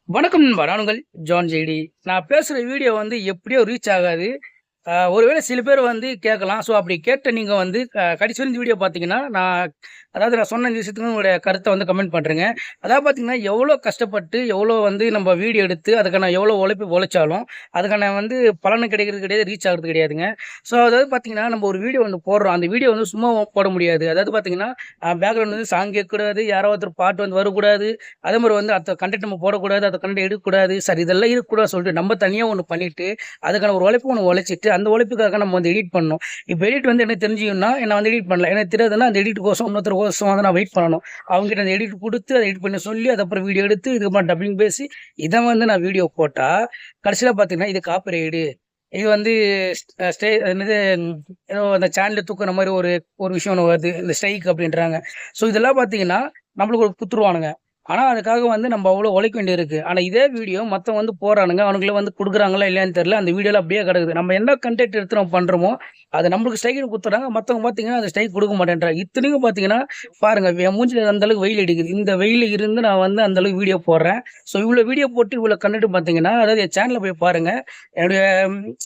வணக்கம் நண்பா. நான் உங்கள் ஜான் ஜேடி. நான் பேசுற வீடியோ வந்து எப்படியோ ரீச் ஆகாது. ஒருவேளை சில பேர் வந்து கேட்கலாம். ஸோ அப்படி கேட்ட நீங்க வந்து கடைசி வரையும் இந்த வீடியோ பார்த்தீங்கன்னா, நான் சொன்ன இந்த விஷயத்துக்கு உங்களுடைய கருத்த வந்து கமெண்ட் பண்றேங்க. அதாவது பார்த்தீங்கன்னா, எவ்வளோ கஷ்டப்பட்டு, எவ்வளோ வந்து நம்ம வீடியோ எடுத்து, அதுக்கான எவ்வளோ உழைப்பு உழைச்சாலும், அதுக்கான வந்து பலன் கிடைக்கிறது கிடையாது, ரீச் ஆகுறது கிடையாதுங்க. ஸோ அதாவது பார்த்தீங்கன்னா, நம்ம ஒரு வீடியோ ஒண்ணு போடுறோம். அந்த வீடியோ வந்து சும்மா போட முடியாது. அதாவது பார்த்தீங்கன்னா, பேக்கிரவுண்ட் வந்து சாங் கேட்கக்கூடாது, யாரோ ஒருத்தர் பாட்டு வந்து வரக்கூடாது. அதே மாரி வந்து அந்த கன்டென்ட் நம்ம போடக்கூடாது, அந்த கன்டென்ட் எடுக்கக்கூடாது. சரி இதெல்லாம் இருக்கக்கூடாதுன்னு சொல்லிட்டு, நம்ம தனியா ஒண்ணு பண்ணிட்டு, அதுக்கான ஒரு உழைப்பு ஒண்ணு உழைச்சிட்டு, அந்த உழைப்புக்காக நம்ம வந்து எடிட் பண்ணணும். இப்ப எடிட் வந்து எனக்கு தெரிஞ்சுக்கணும்னா, நான் வந்து எடிட் பண்ணல. எனக்கு தெரியாதுன்னா, அந்த எடிட் கோசம் இன்னொருத்தர் கோசம் வந்து நான் வெயிட் பண்ணணும். அவங்ககிட்ட அந்த எடிட் குடுத்து, அத எடிட் பண்ண சொல்லி, அதுக்கப்புறம் வீடியோ எடுத்து, இதுக்கப்புறம் டப்பிங் பேசி, இத வந்து நான் வீடியோ போட்டா, கடைசியில பார்த்தீங்கன்னா, இது காப்பிரைடு. இது வந்து என்னது ஏதோ அந்த சேனல தூக்குற மாரி ஒரு ஒரு விஷயம் ஒண்ணு வருது. இந்த ஸ்ட்ரைக் அப்படின்றாங்க. ஸோ இதெல்லாம் பார்த்தீங்கன்னா, நம்மளுக்கு ஒரு குடுத்துருவானுங்க. ஆனா, அதுக்காக வந்து நம்ம அவ்வளோ உழைக்க வேண்டியிருக்கு. ஆனா, இதே வீடியோ மத்தவங்க வந்து போடுறானுங்க. அவனுங்களே வந்து குடுக்குறாங்களா இல்லையான்னு தெரியல. அந்த வீடியோல அப்படியே கிடக்குது. நம்ம என்ன கன்டென்ட் எடுத்து நம்ம பண்றோமோ, அது நம்மளுக்கு ஸ்ட்ரைக்ன்னு குடுத்துறாங்க. மத்தவங்க பார்த்தீங்கன்னா, அந்த ஸ்ட்ரைக் குடுக்க மாட்டேன்றாங்க. இத்தனைக்கும் பார்த்தீங்கன்னா, பாருங்க என் மூஞ்சில அந்த அளவுக்கு வெயில் அடிக்குது. இந்த வெயில்ல இருந்து நான் வந்து அந்த அளவுக்கு வீடியோ போடுறேன். ஸோ இவ்வளோ வீடியோ போட்டு இவ்வளோ கன்டென்ட் பார்த்தீங்கன்னா, அதாவது என் சேனல்ல போய் பாருங்க. என்னுடைய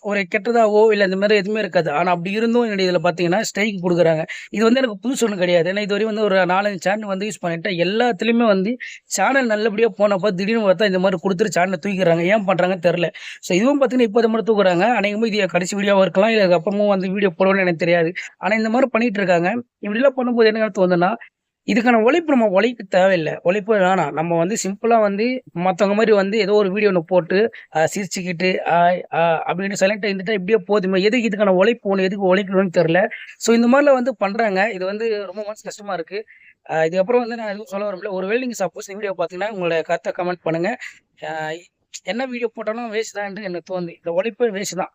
ஒரு கெட்டதாவோ, இல்ல இந்த மாரி எதுவுமே இருக்காது. ஆனா அப்படி இருந்தும் என்னுடைய இதில பார்த்தீங்கன்னா, ஸ்ட்ரைக் குடுக்குறாங்க. இது வந்து எனக்கு புதுசு ஒண்ணும் கிடையாது. ஏன்னா இதுவரையும் வந்து ஒரு 4, 5 சேனல் வந்து யூஸ் பண்ணிட்டேன். எல்லாத்துலயுமே வந்து சேனல் நல்லபடியா போனப்ப திடீர்னு பார்த்தா இந்த மாரி குடுத்துட்டு சேனல தூக்கிக்கிறாங்க. ஏன் பண்றாங்கன்னு தெரியல. ஸோ இதுவும் பார்த்தீங்கன்னா, இப்ப இந்த மாரி தூக்குறாங்க. அநேகமா இது என் கடைசி வீடியோவா இருக்கலாம். இல்ல அதுக்கப்புறமும் வந்து வீடியோ போடுவேன்னு எனக்கு தெரியாது. ஆனா இந்த மாரி பண்ணிட்டு இருக்காங்க. இப்படிலாம் பண்ணும்போது என்ன தோணுதுன்னா, இதுக்கான உழைப்பு நம்ம உழைக்க தேவையில்ல. உழைப்பு வேணாம். நம்ம வந்து சிம்பிளா வந்து மத்தவங்க மாரி வந்து ஏதோ ஒரு வீடியோ ஒண்ணு போட்டு, சிரிச்சுக்கிட்டு, அப்படின்னு சைலன்ட்டா இருந்துட்டா இப்படியே போதுமே. எதுக்கு இதுக்கான உழைப்பு ஒண்ணு எதுக்கு உழைக்கணும்னு தெரியல. ஸோ இந்த மாரிலாம் வந்து பண்றாங்க. இது வந்து ரொம்ப மனசு கஷ்டமா இருக்கு. இதுக்கப்புறம் வந்து நான் எதுவும் சொல்ல விரும்பல. ஒருவேளை நீங்க சப்போஸ் இந்த வீடியோ பார்த்தீங்கன்னா, உங்களோட கருத்த கமெண்ட் பண்ணுங்க. அ என்ன வீடியோ போட்டாலும் வேஸ்ட் தான் என்று எனக்கு தோணுது. இந்த உழைப்பு வேஸ்ட் தான்.